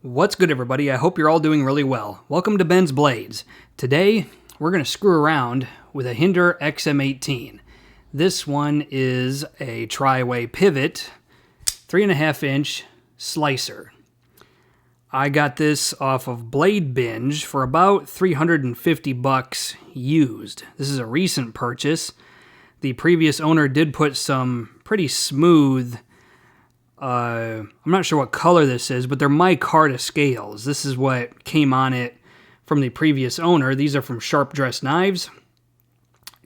What's good, everybody? I hope you're all doing really well. Welcome to Ben's Blades. Today, we're going to screw around with a Hinderer XM-18. This one is a tri-way pivot, 3.5-inch slicer. I got this off of Blade Binge for about $350 used. This is a recent purchase. The previous owner did put some pretty smooth, I'm not sure what color this is, but they're micarta scales. This is what came on it from the previous owner. These are from Sharp Dressed Knives.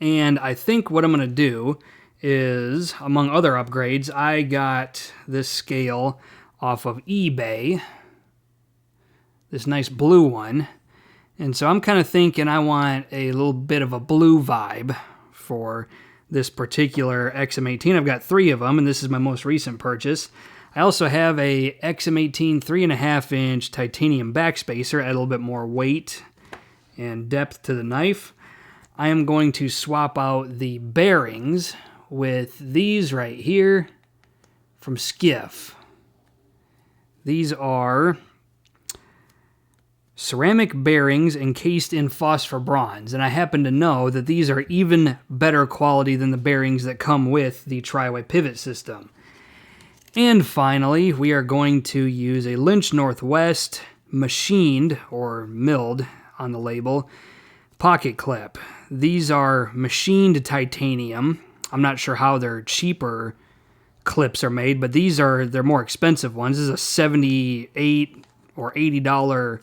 And I think what I'm going to do is, among other upgrades, I got this scale off of eBay. This nice blue one. And so I'm kind of thinking I want a little bit of a blue vibe for this particular XM-18. I've got 3 of them, and this is my most recent purchase. I also have a XM-18 3.5-inch titanium backspacer, add a little bit more weight and depth to the knife. I am going to swap out the bearings with these right here from Skiff. These are ceramic bearings encased in phosphor bronze, and I happen to know that these are even better quality than the bearings that come with the tri-way pivot system. And finally, we are going to use a Lynch Northwest machined, or milled on the label, pocket clip. These are machined titanium. I'm not sure how their cheaper clips are made, but they're more expensive ones. This is a $78 or $80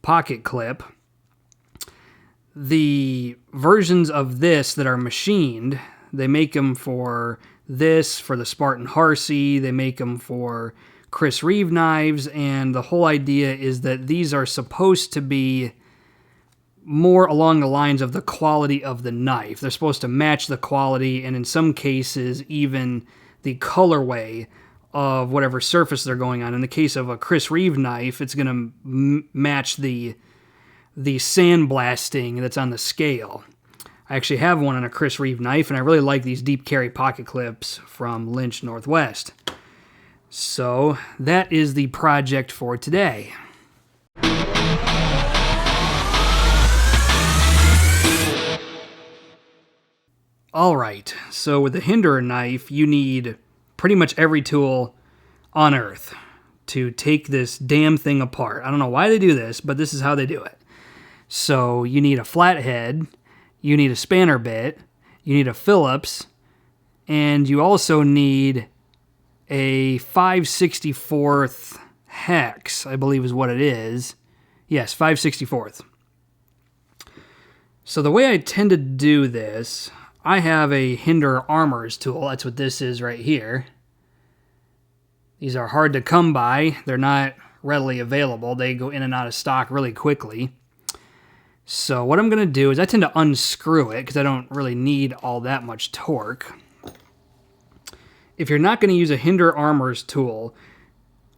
pocket clip. The versions of this that are machined, they make them for this, for the Spartan Harsey, they make them for Chris Reeve knives, and the whole idea is that these are supposed to be more along the lines of the quality of the knife. They're supposed to match the quality, and in some cases, even the colorway of whatever surface they're going on. In the case of a Chris Reeve knife, it's going to match the sandblasting that's on the scale. I actually have one on a Chris Reeve knife, and I really like these deep carry pocket clips from Lynch Northwest. So that is the project for today. Alright, so with the Hinderer knife, you need pretty much every tool on earth to take this damn thing apart. I don't know why they do this, but this is how they do it. So you need a flathead, you need a spanner bit, you need a Phillips, and you also need a 5/64th hex, I believe is what it is. Yes, 5/64th. So the way I tend to do this, I have a Hinderer Amorers tool. That's what this is right here. These are hard to come by. They're not readily available. They go in and out of stock really quickly. So what I'm going to do is I tend to unscrew it because I don't really need all that much torque. If you're not going to use a Hinderer Amorers tool,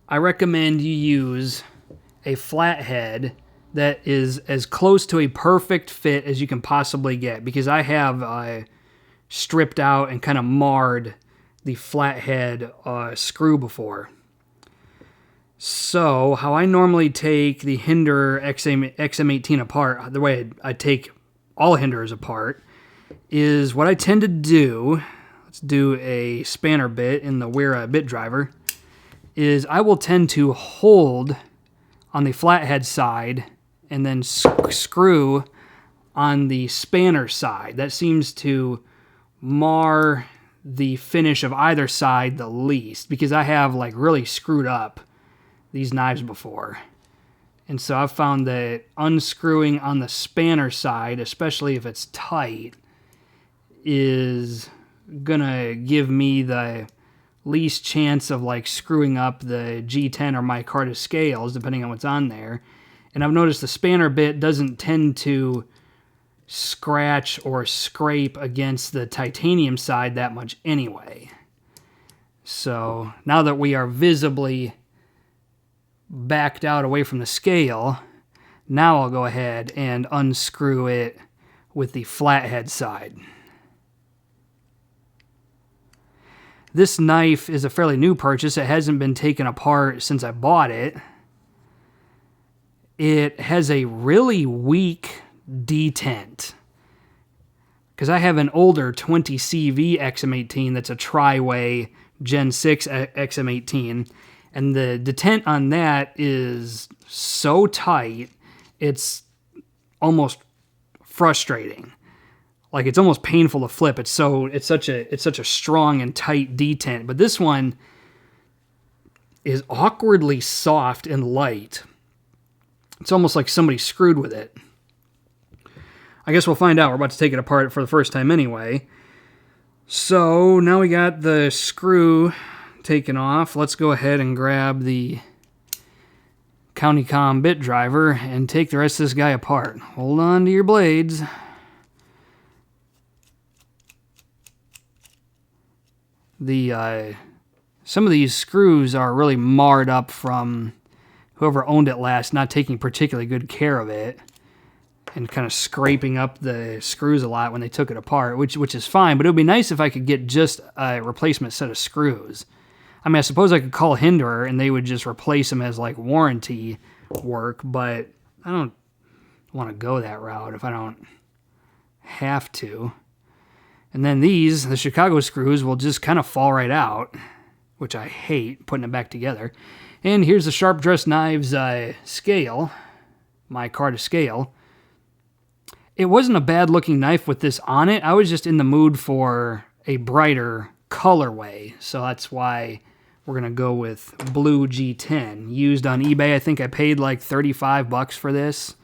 I recommend you use a flathead that is as close to a perfect fit as you can possibly get, because I have stripped out and kind of marred the flathead screw before. So how I normally take the Hinderer XM-18 apart, the way I take all Hinderers apart, is what I tend to do, let's do a spanner bit in the Wera bit driver, is I will tend to hold on the flathead side and then screw on the spanner side. That seems to mar the finish of either side the least, because I have like really screwed up these knives before. And so I've found that unscrewing on the spanner side, especially if it's tight, is gonna give me the least chance of like screwing up the G10 or micarta scales, depending on what's on there. And I've noticed the spanner bit doesn't tend to scratch or scrape against the titanium side that much anyway. So now that we are visibly backed out away from the scale, now I'll go ahead and unscrew it with the flathead side. This knife is a fairly new purchase. It hasn't been taken apart since I bought it. it has a really weak detent. Because I have an older 20CV XM-18 that's a tri-way Gen 6 XM-18, and the detent on that is so tight, it's almost frustrating. Like, it's almost painful to flip. It's such a strong and tight detent. But this one is awkwardly soft and light. It's almost like somebody screwed with it. I guess we'll find out. We're about to take it apart for the first time anyway. So now we got the screw taken off. Let's go ahead and grab the CountyComm bit driver and take the rest of this guy apart. Hold on to your blades. Some of these screws are really marred up from whoever owned it last not taking particularly good care of it and kind of scraping up the screws a lot when they took it apart, which is fine, but it would be nice if I could get just a replacement set of screws. I mean, I suppose I could call Hinderer and they would just replace them as like warranty work, but I don't want to go that route if I don't have to. And then these, the Chicago screws, will just kind of fall right out, which I hate putting it back together. And here's the Sharp Dressed Knives scale, my card of scale. It wasn't a bad looking knife with this on it. I was just in the mood for a brighter colorway, so that's why we're going to go with blue G10. Used on eBay, I think I paid like $35 for this.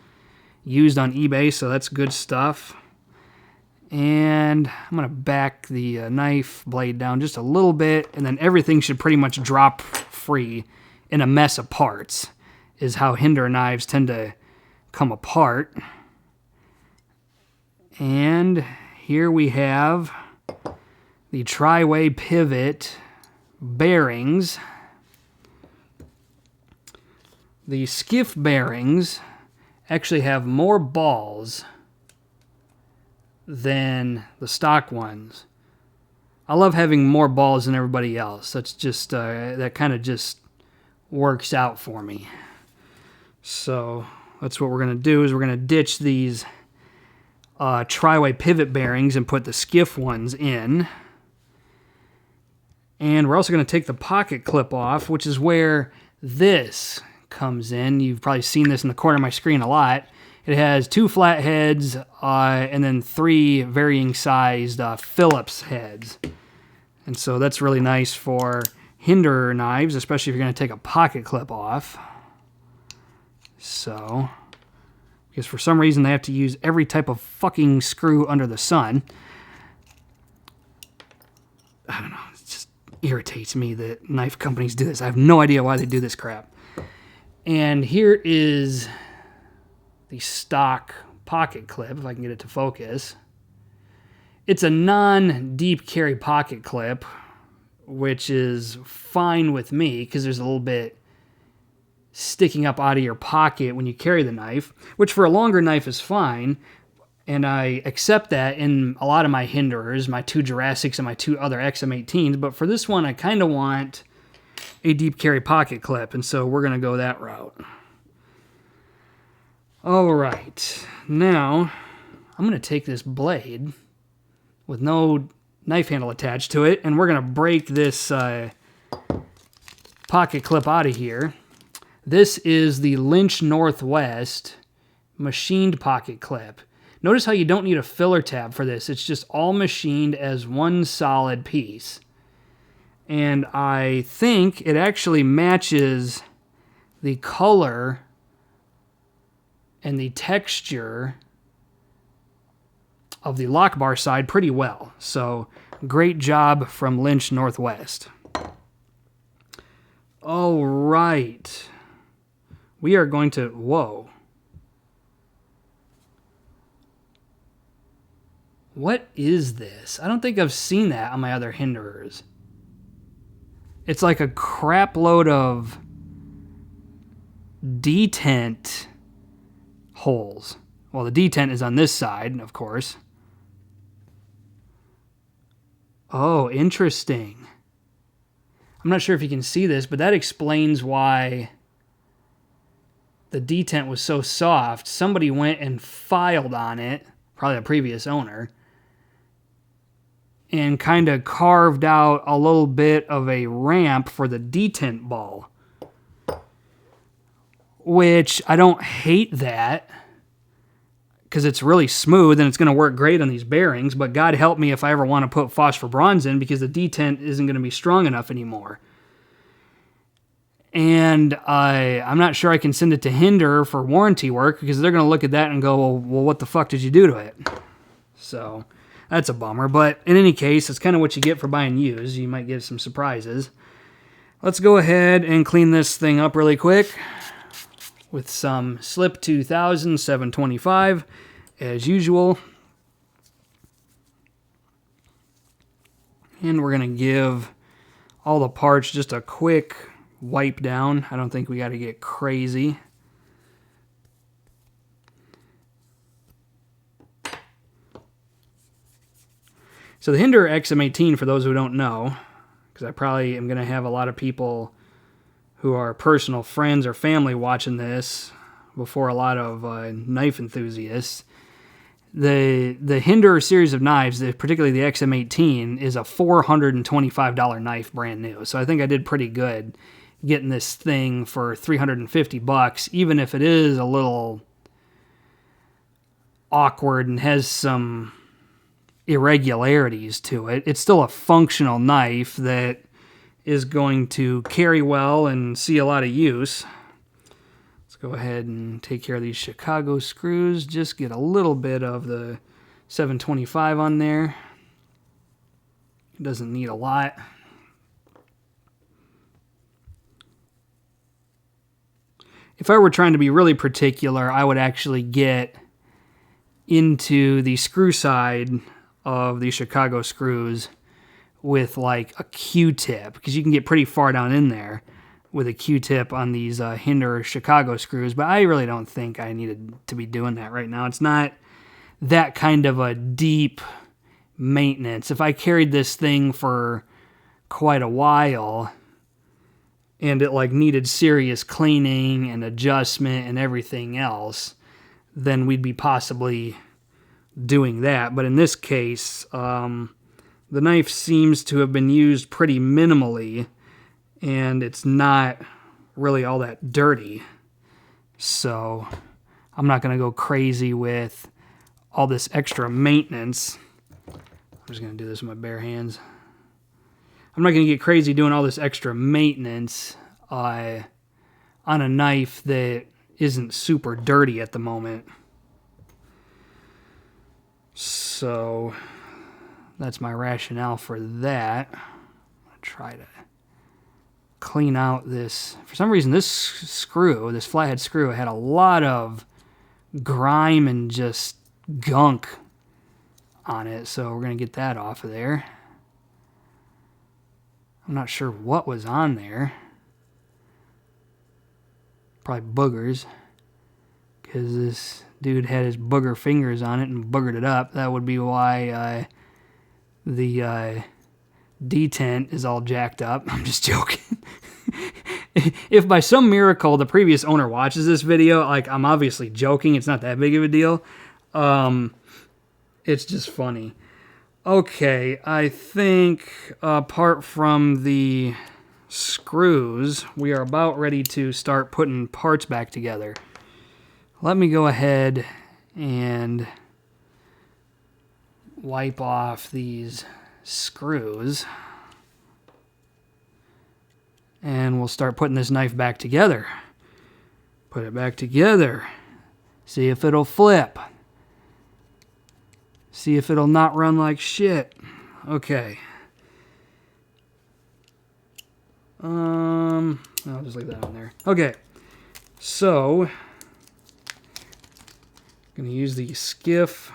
Used on eBay, so that's good stuff. And I'm going to back the knife blade down just a little bit, and then everything should pretty much drop free in a mess of parts, is how Hinderer knives tend to come apart. And here we have the tri-way pivot bearings. The Skiff bearings actually have more balls than the stock ones. I love having more balls than everybody else. That's just, that kind of just works out for me. So that's what we're going to do, is we're going to ditch these tri-way pivot bearings and put the Skiff ones in. And we're also going to take the pocket clip off, which is where this comes in. You've probably seen this in the corner of my screen a lot. It has 2 flat heads and then 3 varying sized Phillips heads. And so that's really nice for Hinderer knives, especially if you're going to take a pocket clip off. So, because for some reason they have to use every type of fucking screw under the sun. I don't know, it just irritates me that knife companies do this. I have no idea why they do this crap. And here is the stock pocket clip, if I can get it to focus. It's a non-deep carry pocket clip, which is fine with me because there's a little bit sticking up out of your pocket when you carry the knife, which for a longer knife is fine, and I accept that in a lot of my Hinderers, my 2 Jurassics and my 2 other XM-18s, but for this one I kind of want a deep carry pocket clip, and so we're going to go that route. Alright, now I'm going to take this blade with no knife handle attached to it, and we're going to break this pocket clip out of here. This is the Lynch Northwest machined pocket clip. Notice how you don't need a filler tab for this. It's just all machined as one solid piece. And I think it actually matches the color and the texture of the lock bar side pretty well. So great job from Lynch Northwest. All right. We are going to, whoa. What is this? I don't think I've seen that on my other Hinderers. It's like a crap load of detent holes. Well, the detent is on this side, of course. Oh, interesting. I'm not sure if you can see this, but that explains why the detent was so soft, somebody went and filed on it, probably the previous owner, and kind of carved out a little bit of a ramp for the detent ball. Which, I don't hate that, because it's really smooth and it's going to work great on these bearings, but God help me if I ever want to put phosphor bronze in, because the detent isn't going to be strong enough anymore. And I'm not sure I can send it to Hinderer for warranty work, because they're going to look at that and go, well, what the fuck did you do to it? So that's a bummer. But in any case, it's kind of what you get for buying used. You might get some surprises. Let's go ahead and clean this thing up really quick with some Slip 2000 725 as usual. And we're going to give all the parts just a quick wipe down. I don't think we got to get crazy. So the Hinderer XM-18, for those who don't know, because I probably am going to have a lot of people who are personal friends or family watching this before a lot of knife enthusiasts, the Hinderer series of knives, particularly the XM-18, is a $425 knife brand new. So I think I did pretty good getting this thing for $350, even if it is a little awkward and has some irregularities to it. It's still a functional knife that is going to carry well and see a lot of use. Let's go ahead and take care of these Chicago screws. Just get a little bit of the 725 on there. It doesn't need a lot. If I were trying to be really particular, I would actually get into the screw side of the Chicago screws with like a Q-tip, because you can get pretty far down in there with a Q-tip on these Hinderer Chicago screws, but I really don't think I needed to be doing that right now. It's not that kind of a deep maintenance. If I carried this thing for quite a while and it like needed serious cleaning and adjustment and everything else, then we'd be possibly doing that. But in this case, the knife seems to have been used pretty minimally, and it's not really all that dirty. So I'm not going to go crazy with all this extra maintenance. I'm just going to do this with my bare hands. I'm not going to get crazy doing all this extra maintenance on a knife that isn't super dirty at the moment. So that's my rationale for that. I'm going to try to clean out this. For some reason, this screw, this flathead screw, had a lot of grime and just gunk on it. So we're going to get that off of there. I'm not sure what was on there. Probably boogers, because this dude had his booger fingers on it and boogered it up. That would be why the detent is all jacked up. I'm just joking. If by some miracle the previous owner watches this video, like, I'm obviously joking. It's not that big of a deal. It's just funny. Okay, I think apart from the screws, we are about ready to start putting parts back together. Let me go ahead and wipe off these screws, and we'll start putting this knife back together. Put it back together. See if it'll flip. See if it'll not run like shit. Okay. I'll just leave that on there. Okay. So, I'm going to use the Skiff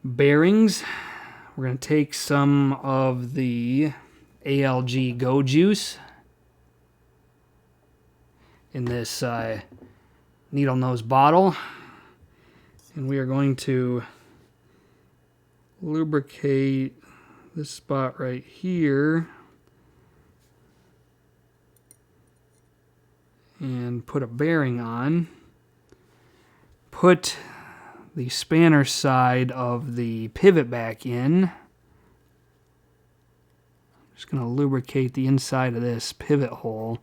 bearings. We're going to take some of the ALG Go Juice in this needle nose bottle. And we are going to lubricate this spot right here and put a bearing on. Put the spanner side of the pivot back in. I'm just going to lubricate the inside of this pivot hole,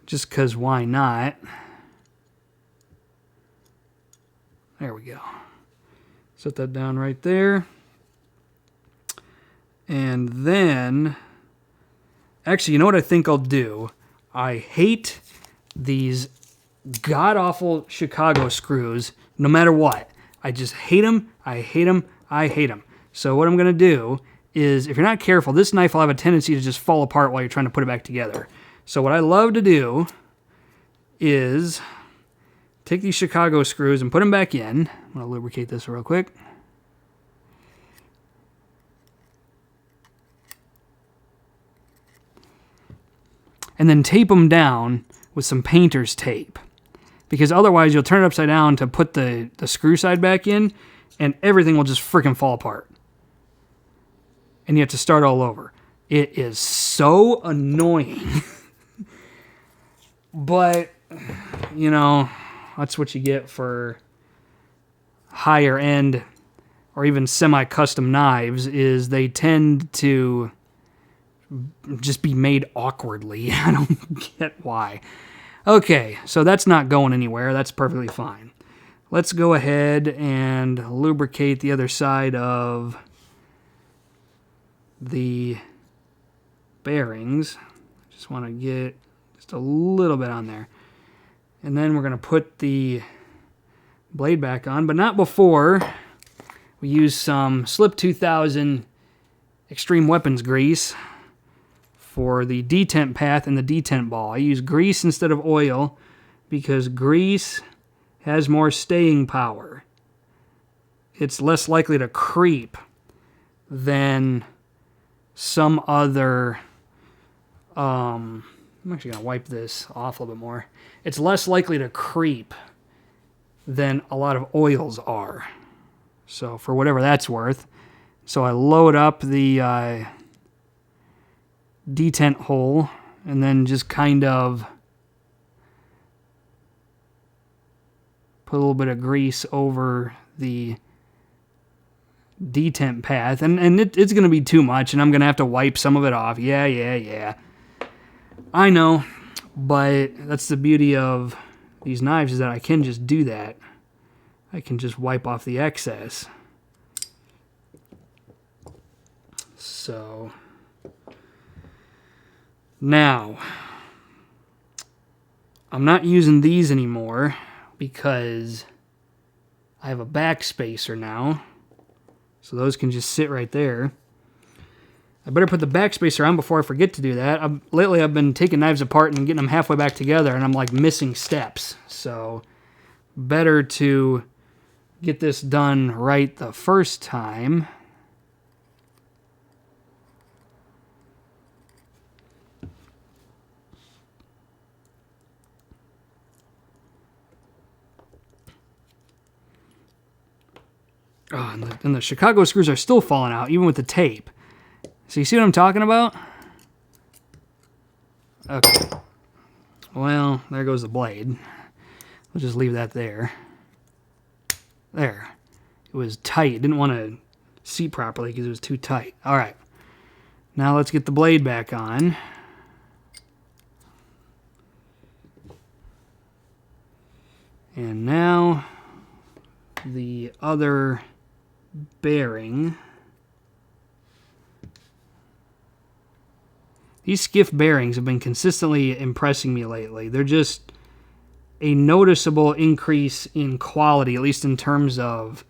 just because why not? There we go. Set that down right there. And then, actually, you know what I think I'll do? I hate these god-awful Chicago screws, no matter what. I just hate them, I hate them, I hate them. So what I'm going to do is, if you're not careful, this knife will have a tendency to just fall apart while you're trying to put it back together. So what I love to do is take these Chicago screws and put them back in. I'm going to lubricate this real quick. And then tape them down with some painter's tape. Because otherwise you'll turn it upside down to put the screw side back in, and everything will just freaking fall apart. And you have to start all over. It is so annoying. But, you know, that's what you get for higher end or even semi-custom knives, is they tend to just be made awkwardly. I don't get why. Okay, so that's not going anywhere. That's perfectly fine. Let's go ahead and lubricate the other side of the bearings. Just want to get just a little bit on there. And then we're going to put the blade back on, but not before we use some Slip 2000 Extreme Weapons grease for the detent path and the detent ball. I use grease instead of oil because grease has more staying power. It's less likely to creep than some other... I'm actually going to wipe this off a little bit more. It's less likely to creep than a lot of oils are. So for whatever that's worth. So I load up the detent hole and then just kind of put a little bit of grease over the detent path. And it's going to be too much, and I'm going to have to wipe some of it off. Yeah. I know, but that's the beauty of these knives, is that I can just do that. I can just wipe off the excess. So now, I'm not using these anymore because I have a backspacer now. So those can just sit right there. I better put the backspacer on before I forget to do that. Lately I've been taking knives apart and getting them halfway back together, and I'm like missing steps. So better to get this done right the first time. Oh, and the Chicago screws are still falling out, even with the tape. So you see what I'm talking about? Okay. Well, there goes the blade. We'll just leave that there. There. It was tight. Didn't want to seat properly because it was too tight. All right. Now let's get the blade back on. And now the other bearing. These Skiff bearings have been consistently impressing me lately. They're just a noticeable increase in quality, at least in terms of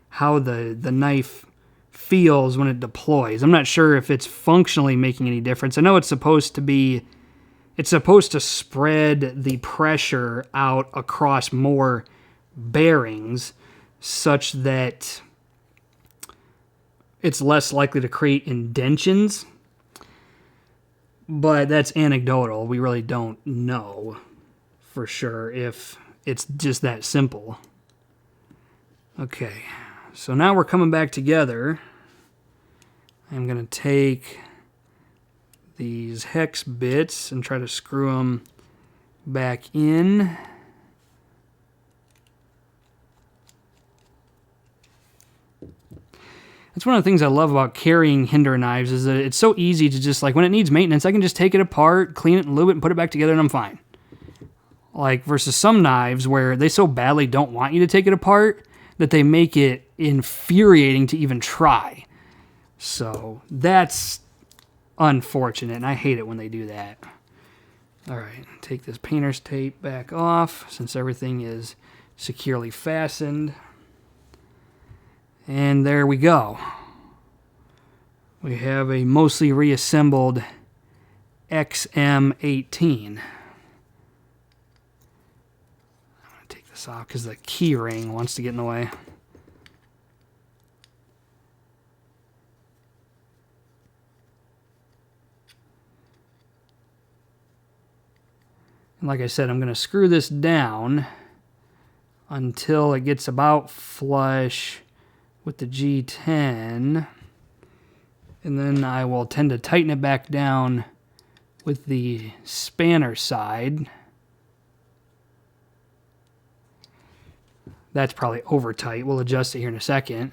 how the knife feels when it deploys. I'm not sure if it's functionally making any difference. I know it's supposed to spread the pressure out across more bearings such that it's less likely to create indentions. But that's anecdotal. We really don't know for sure if it's just that simple. Okay, so now we're coming back together. I'm going to take these hex bits and try to screw them back in. That's one of the things I love about carrying Hinderer knives is that it's so easy to just, like, when it needs maintenance, I can just take it apart, clean it, lube it, and put it back together, and I'm fine. Like, versus some knives where they so badly don't want you to take it apart that they make it infuriating to even try. So that's unfortunate, and I hate it when they do that. All right, take this painter's tape back off since everything is securely fastened. And there we go. We have a mostly reassembled XM-18. I'm going to take this off because the key ring wants to get in the way. And like I said, I'm going to screw this down until it gets about flush with the G10, and then I will tend to tighten it back down with the spanner side. That's probably over tight. We'll adjust it here in a second.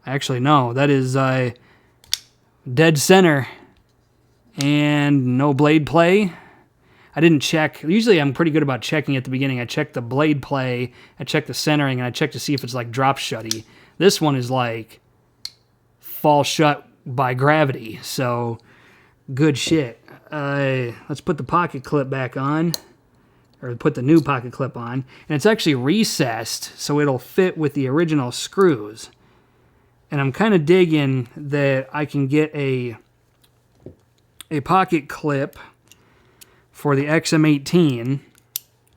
Actually, no, that is dead center and no blade play. I didn't check. Usually I'm pretty good about checking at the beginning. I check the blade play, I check the centering, and I check to see if it's like drop shutty. This one is like fall shut by gravity, so good shit. Let's put the pocket clip back on, or put the new pocket clip on, and it's actually recessed so it'll fit with the original screws. And I'm kind of digging that I can get a pocket clip for the XM-18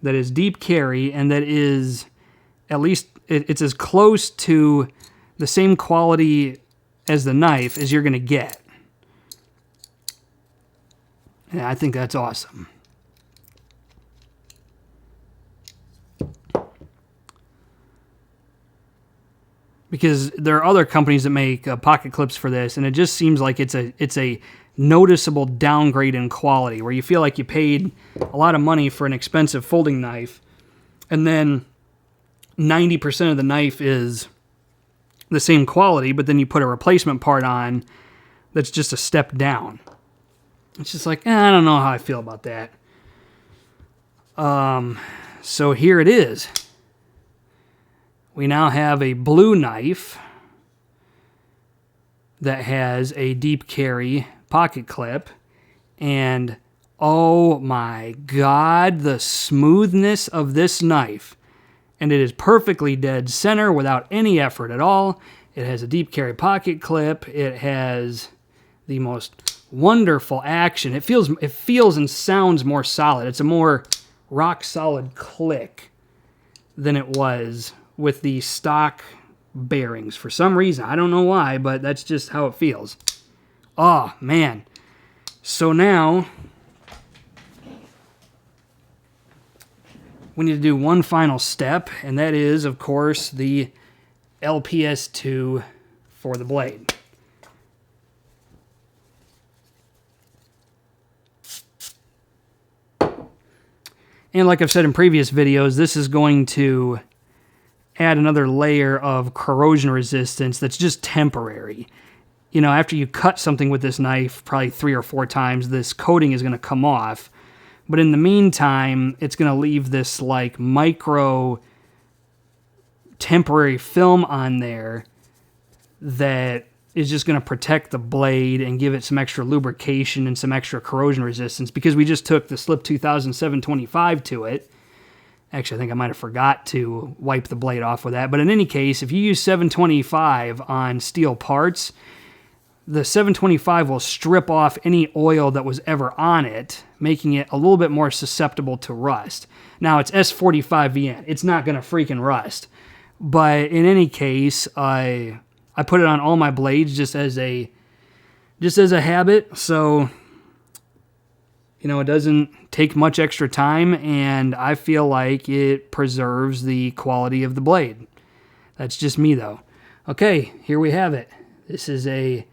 that is deep carry and that is at least, it's as close to the same quality as the knife as you're going to get. And I think that's awesome. Because there are other companies that make pocket clips for this, and it just seems like it's a noticeable downgrade in quality, where you feel like you paid a lot of money for an expensive folding knife, and then 90% of the knife is the same quality, but then you put a replacement part on that's just a step down. It's just like, I don't know how I feel about that. So here it is. We now have a blue knife that has a deep carry pocket clip, and oh my god, the smoothness of this knife. And it is perfectly dead center without any effort at all. It has a deep carry pocket clip. It has the most wonderful action. It feels and sounds more solid. It's a more rock solid click than it was with the stock bearings. For some reason, I don't know why, but that's just how it feels. Oh, man. So now, we need to do one final step, and that is, of course, the LPS2 for the blade. And like I've said in previous videos, this is going to add another layer of corrosion resistance that's just temporary. You know, after you cut something with this knife probably 3 or 4 times, this coating is going to come off. But in the meantime, it's going to leave this like micro temporary film on there that is just going to protect the blade and give it some extra lubrication and some extra corrosion resistance, because we just took the Slip 2000 725 to it. Actually, I think I might have forgot to wipe the blade off with that. But in any case, if you use 725 on steel parts, the 725 will strip off any oil that was ever on it, making it a little bit more susceptible to rust. Now, it's S45VN. It's not going to freaking rust. But in any case, I put it on all my blades just as a habit. So, you know, it doesn't take much extra time, and I feel like it preserves the quality of the blade. That's just me, though. Okay, here we have it. This is a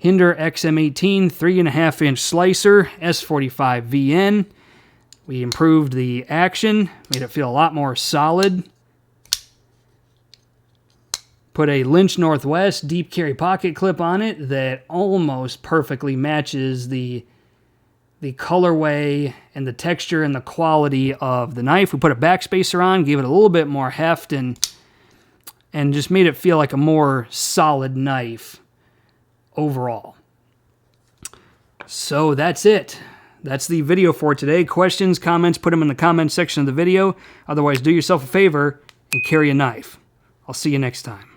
Hinderer XM-18 3.5-inch slicer, S45 VN. We improved the action, made it feel a lot more solid. Put a Lynch Northwest deep carry pocket clip on it that almost perfectly matches the colorway and the texture and the quality of the knife. We put a backspacer on, gave it a little bit more heft, and just made it feel like a more solid knife overall. So that's it. That's the video for today. Questions, comments, put them in the comments section of the video. Otherwise, do yourself a favor and carry a knife. I'll see you next time.